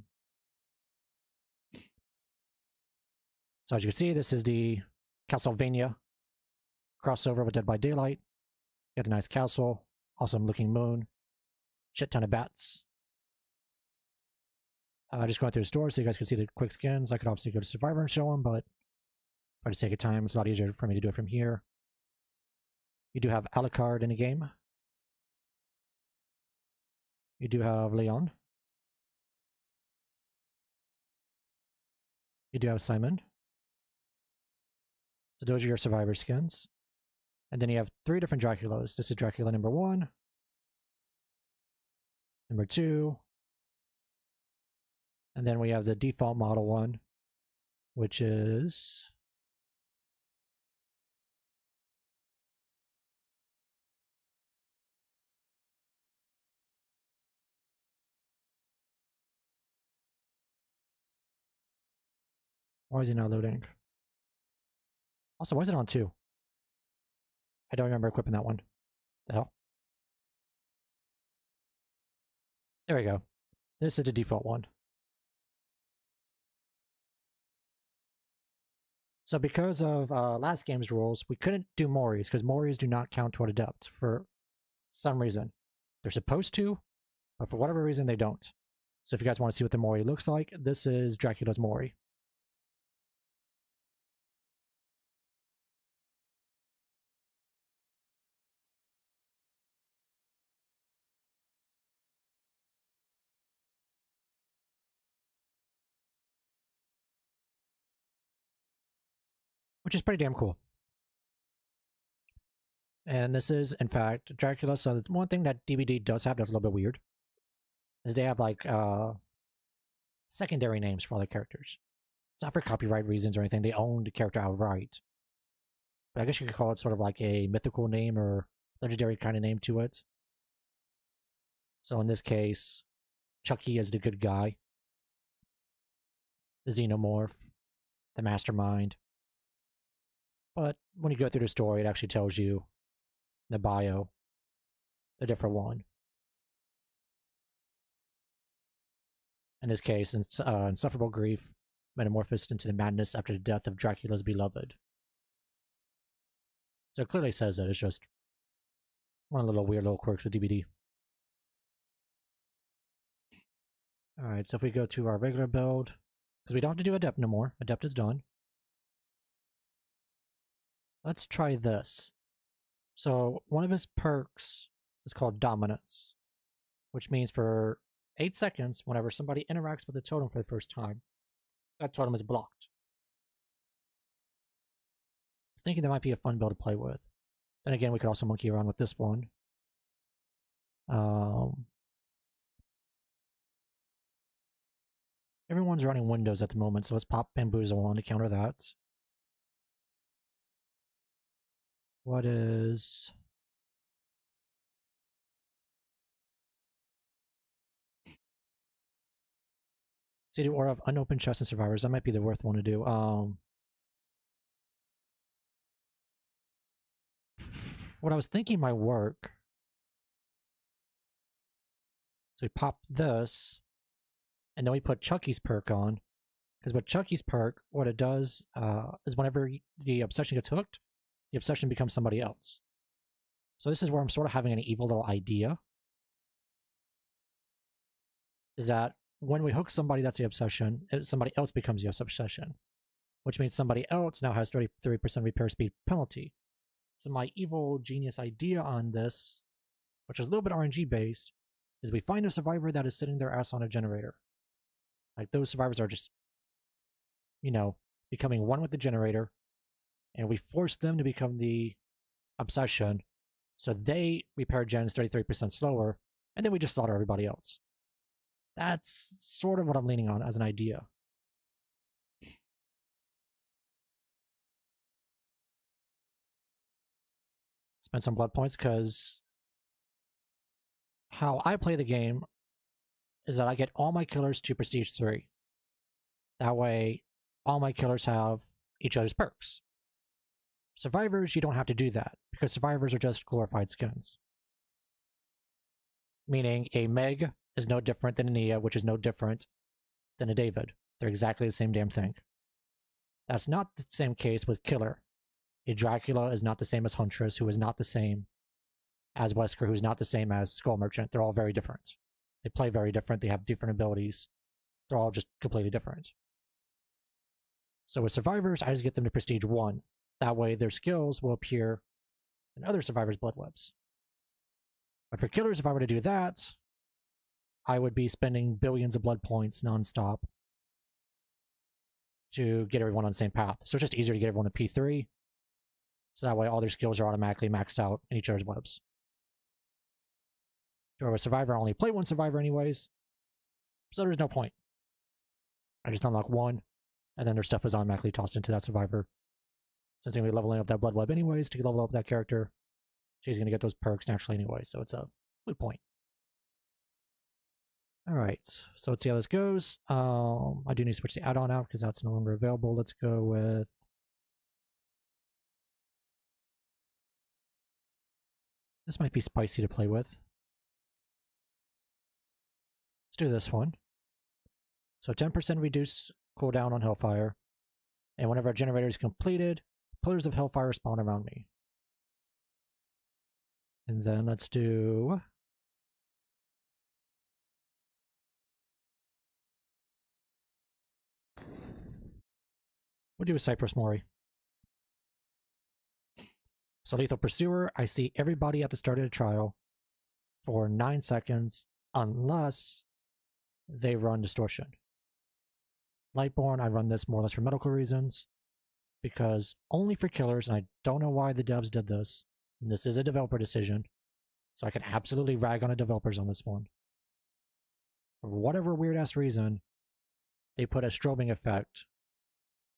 as you can see, this is the Castlevania crossover with Dead by Daylight. You got a nice castle, awesome looking moon, shit ton of bats. Just going through the store so you guys can see the quick skins. I could obviously go to Survivor and show them, but for the sake of time, it's a lot easier for me to do it from here. You do have Alucard in the game. You do have Leon. You do have Simon. So those are your Survivor skins. And then you have 3 different Draculas. This is Dracula number 1. Number 2. And then we have the default model one, which is why is he not loading? Also, why is it on 2? I don't remember equipping that one. The hell? There we go. This is the default one. So because of last game's rules, we couldn't do Moris because Moris do not count toward Adept for some reason. They're supposed to, but for whatever reason they don't. So if you guys want to see what the Mori looks like, this is Dracula's Mori. Which is pretty damn cool. And this is, in fact, Dracula. So one thing that DVD does have that's a little bit weird is they have like secondary names for all the characters. It's not for copyright reasons or anything. They own the character outright. But I guess you could call it sort of like a mythical name or legendary kind of name to it. So in this case, Chucky is the good guy, the xenomorph, the mastermind. But when you go through the story, it actually tells you in the bio the different one. In this case, insufferable grief, metamorphosed into the madness after the death of Dracula's beloved. So it clearly says that it's just one of the little weird little quirks with DVD. Alright, so if we go to our regular build, because we don't have to do Adept no more. Adept is done. Let's try this. So one of his perks is called Dominance, which means for 8 seconds, whenever somebody interacts with the totem for the first time, that totem is blocked. I was thinking that might be a fun build to play with. Then again, we could also monkey around with this one. Everyone's running Windows at the moment, so let's pop Bamboozle on to counter that. What is... City Aura of Unopened Chests and Survivors. That might be the worth one to do. What I was thinking might work. So we pop this, and then we put Chucky's perk on. Because with Chucky's perk, what it does is whenever the obsession gets hooked, the obsession becomes somebody else. So this is where I'm sort of having an evil little idea. Is that when we hook somebody that's the obsession, somebody else becomes the obsession. Which means somebody else now has 33% repair speed penalty. So my evil genius idea on this, which is a little bit RNG based, is we find a survivor that is sitting their ass on a generator. Like those survivors are just, becoming one with the generator, and we force them to become the obsession, so they repair gens 33% slower, and then we just slaughter everybody else. That's sort of what I'm leaning on as an idea. Spend some blood points, because how I play the game is that I get all my killers to Prestige 3. That way, all my killers have each other's perks. Survivors, you don't have to do that, because survivors are just glorified skins. Meaning, a Meg is no different than a Nia, which is no different than a David. They're exactly the same damn thing. That's not the same case with Killer. A Dracula is not the same as Huntress, who is not the same as Wesker, who's not the same as Skull Merchant. They're all very different. They play very different. They have different abilities. They're all just completely different. So with survivors, I just get them to Prestige 1. That way their skills will appear in other survivors' blood webs. But for killers, if I were to do that, I would be spending billions of blood points nonstop to get everyone on the same path. So it's just easier to get everyone to P3. So that way all their skills are automatically maxed out in each other's webs. Or a survivor, I only play one survivor anyways. So there's no point. I just unlock one, and then their stuff is automatically tossed into that survivor. Since they're going to be leveling up that blood web anyways to level up that character, she's going to get those perks naturally anyway, so it's a good point. Alright, so let's see how this goes. I do need to switch the add-on out because that's no longer available. Let's go with... This might be spicy to play with. Let's do this one. So 10% reduce cooldown on Hellfire, and whenever a generator is completed, pillars of Hellfire spawn around me. And then let's do... We'll do a Cypress Mori. So Lethal Pursuer, I see everybody at the start of the trial for 9 seconds, unless they run Distortion. Lightborn, I run this more or less for medical reasons, because only for killers, and I don't know why the devs did this, and this is a developer decision, so I can absolutely rag on the developers on this one. For whatever weird-ass reason, they put a strobing effect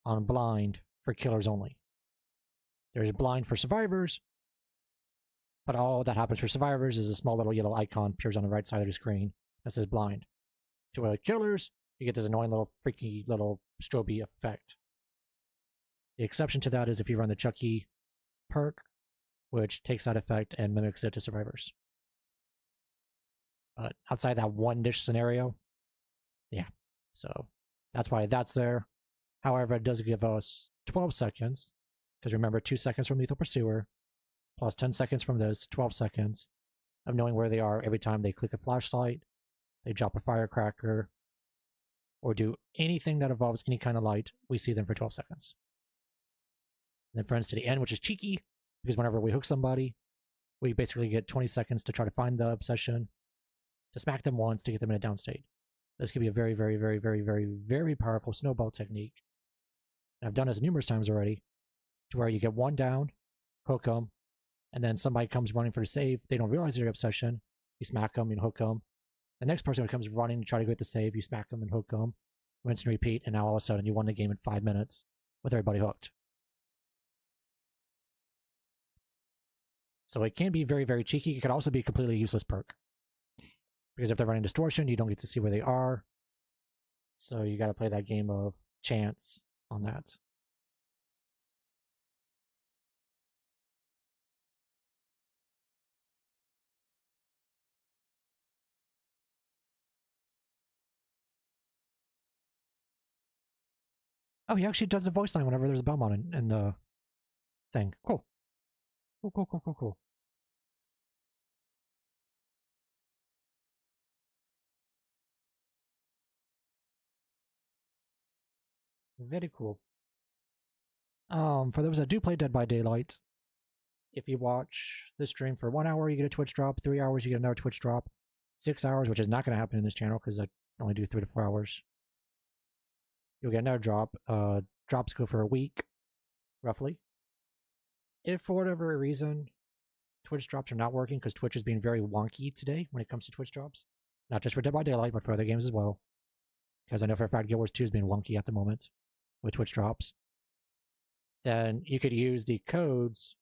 on blind for killers only. There's blind for survivors, but all that happens for survivors is a small little yellow icon appears on the right side of the screen that says blind. To killers, you get this annoying little freaky little stroby effect. The exception to that is if you run the Chucky perk, which takes that effect and mimics it to survivors. But outside that one niche scenario, yeah. So that's why that's there. However, it does give us 12 seconds, because remember, 2 seconds from Lethal Pursuer, plus 10 seconds from this, 12 seconds of knowing where they are every time they click a flashlight, they drop a firecracker, or do anything that involves any kind of light, we see them for 12 seconds. And then friends to the end, which is cheeky, because whenever we hook somebody, we basically get 20 seconds to try to find the obsession, to smack them once to get them in a down state. This could be a very, very, very, very, very, very powerful snowball technique. And I've done this numerous times already, to where you get one down, hook them, and then somebody comes running for the save. They don't realize their obsession. You smack them and hook them. The next person comes running to try to get the save. You smack them and hook them. Rinse and repeat, and now all of a sudden you won the game in 5 minutes with everybody hooked. So it can be very, very cheeky. It could also be a completely useless perk. Because if they're running Distortion, you don't get to see where they are. So you got to play that game of chance on that. Oh, he actually does the voice line whenever there's a Belmont in the thing. Cool. Cool, cool, cool, cool, cool. Very cool. For those that do play Dead by Daylight, if you watch the stream for 1 hour, you get a Twitch drop. 3 hours, you get another Twitch drop. 6 hours, which is not going to happen in this channel because I only do 3 to 4 hours. You'll get another drop. Drops go for a week, roughly. If for whatever reason Twitch drops are not working, because Twitch is being very wonky today when it comes to Twitch drops, not just for Dead by Daylight, but for other games as well. Because I know for a fact Guild Wars 2 is being wonky at the moment with Twitch drops. Then you could use the codes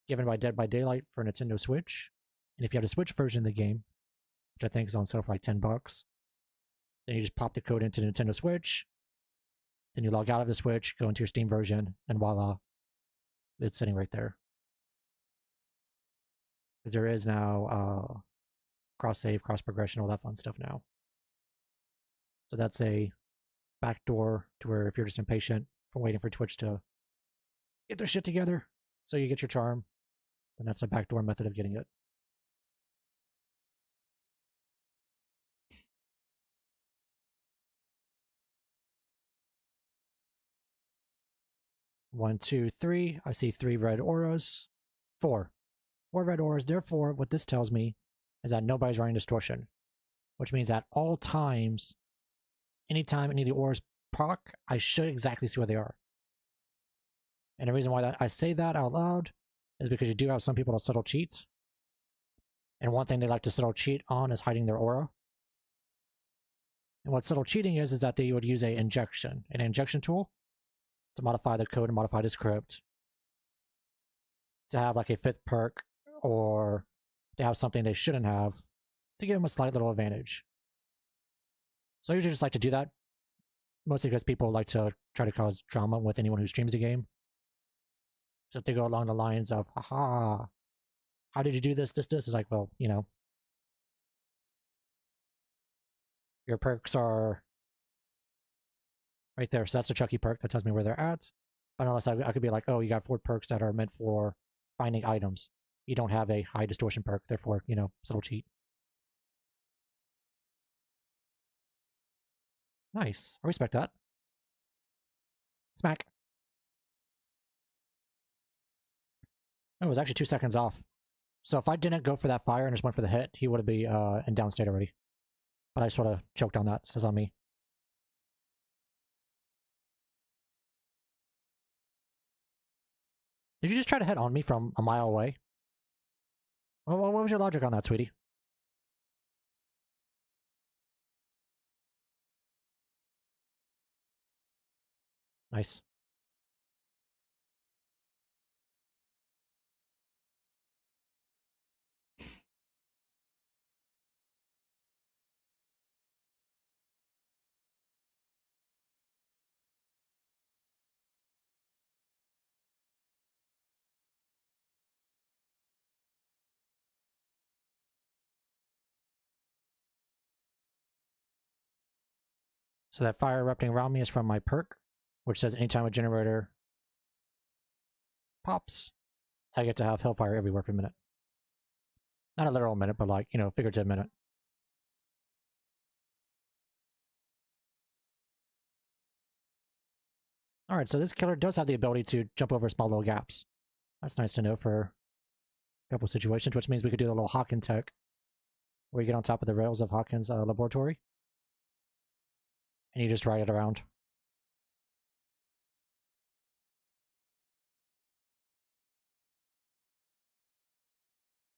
given by Dead by Daylight for Nintendo Switch. And if you have the Switch version of the game, which I think is on sale for like $10, then you just pop the code into the Nintendo Switch. Then you log out of the Switch, go into your Steam version, and voila, it's sitting right there. Because there is now cross-save, cross-progression, all that fun stuff now. So that's a backdoor to where if you're just impatient from waiting for Twitch to get their shit together, so you get your charm, then that's a backdoor method of getting it. One, two, three. I see 3 red auras. 4. 4 red auras. Therefore, what this tells me is that nobody's running Distortion. Which means at all times, anytime any of the auras proc, I should exactly see where they are. And the reason why I say that out loud is because you do have some people that subtle cheat. And one thing they like to subtle cheat on is hiding their aura. And what subtle cheating is that they would use an injection tool to modify the code and modify the script to have like a fifth perk or to have something they shouldn't have to give them a slight little advantage. So I usually just like to do that, mostly because people like to try to cause drama with anyone who streams the game. So if they go along the lines of, haha, how did you do this? It's like, well, you know, your perks are right there. So that's the Chucky perk that tells me where they're at. But unless I could be like, oh, you got 4 perks that are meant for finding items. You don't have a high distortion perk, therefore, you know, subtle cheat. Nice. I respect that. Smack. Oh, it was actually 2 seconds off. So if I didn't go for that fire and just went for the hit, he would be in down state already. But I sort of choked on that, so it's on me. Did you just try to hit on me from a mile away? Well, what was your logic on that, sweetie? Nice. So that fire erupting around me is from my perk, which says anytime a generator pops, I get to have hellfire everywhere for a minute. Not a literal minute, but like, you know, figurative minute. Alright, so this killer does have the ability to jump over small little gaps. That's nice to know for a couple situations, which means we could do a little Hawken tech, where you get on top of the rails of Hawken's laboratory, and you just ride it around.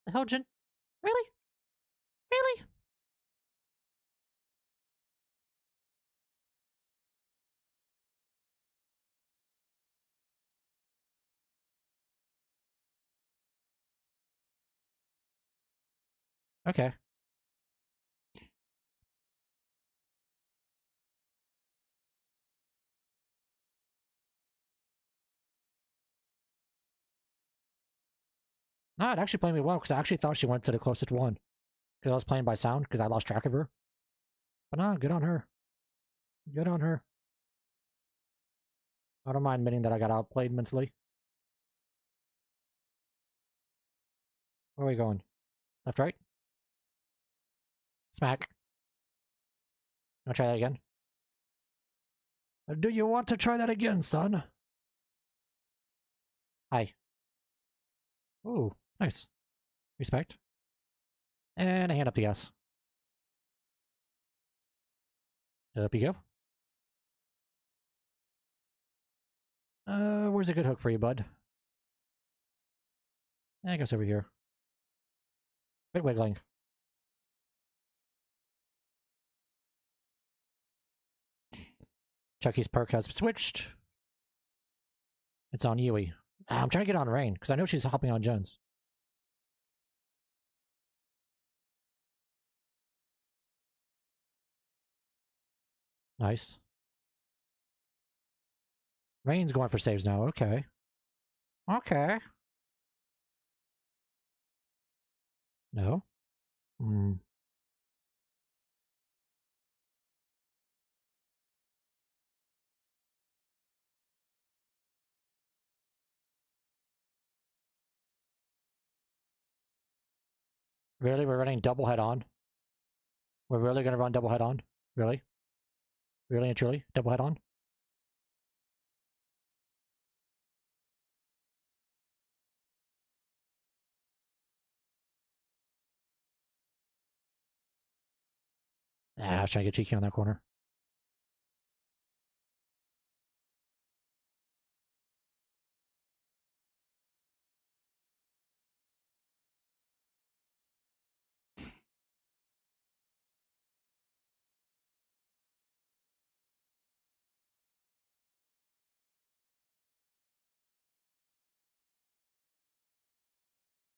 The hell, Jin? Really? Really? Okay. No, it actually played me well, because I actually thought she went to the closest one. Because I was playing by sound, because I lost track of her. But no, good on her. Good on her. I don't mind admitting that I got outplayed mentally. Where are we going? Left, right? Smack. I'll try that again. Do you want to try that again, son? Hi. Ooh, nice. Respect. And a hand up the ass. Up you go. Where's a good hook for you, bud? I guess over here. Bit wiggling. Chucky's perk has switched. It's on Yui. I'm trying to get on Rain, because I know she's hopping on Jones. Nice. Rain's going for saves now, okay. Okay. No? Hmm. Really? We're running double head on? We're really gonna run double head on? Really? Really and truly? Double head on? Nah, I was trying to get cheeky on that corner.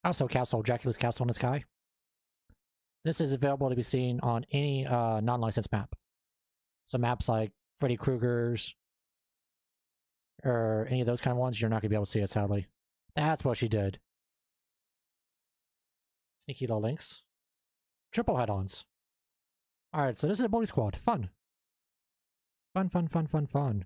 Also, Castle, Dracula's Castle in the Sky. This is available to be seen on any non-licensed map. So maps like Freddy Krueger's or any of those kind of ones, you're not going to be able to see it, sadly. That's what she did. Sneaky little links. Triple head-ons. Alright, so this is a bully squad. Fun. Fun, fun, fun, fun, fun.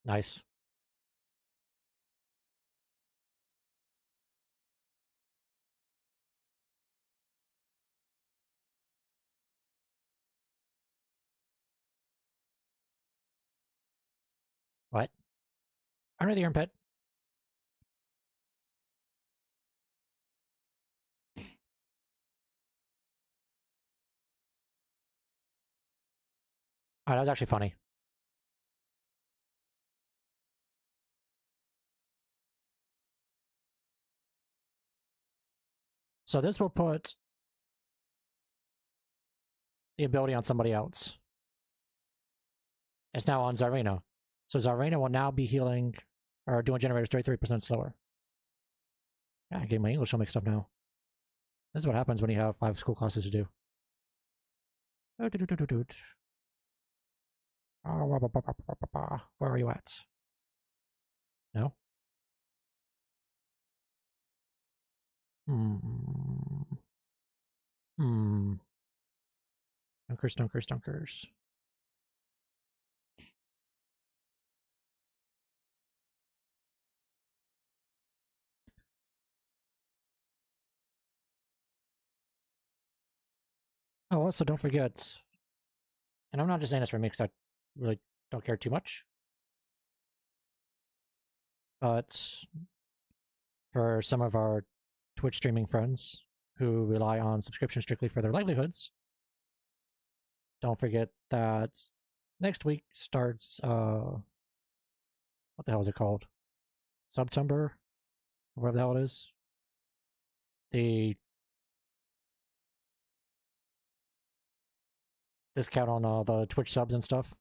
Nice. What? Under the armpit. Alright, that was actually funny. So this will put the ability on somebody else. It's now on Zarina. So Zarina will now be healing or doing generators 33% slower. Yeah, I get my English all mixed up now. This is what happens when you have 5 school classes to do. Where are you at? No? Dunkers, dunkers, dunkers. Oh, also don't forget, and I'm not just saying this for me because I really don't care too much, but for some of our Twitch streaming friends who rely on subscription strictly for their livelihoods, don't forget that next week starts, what the hell is it called? September? Whatever the hell it is. The discount on the Twitch subs and stuff.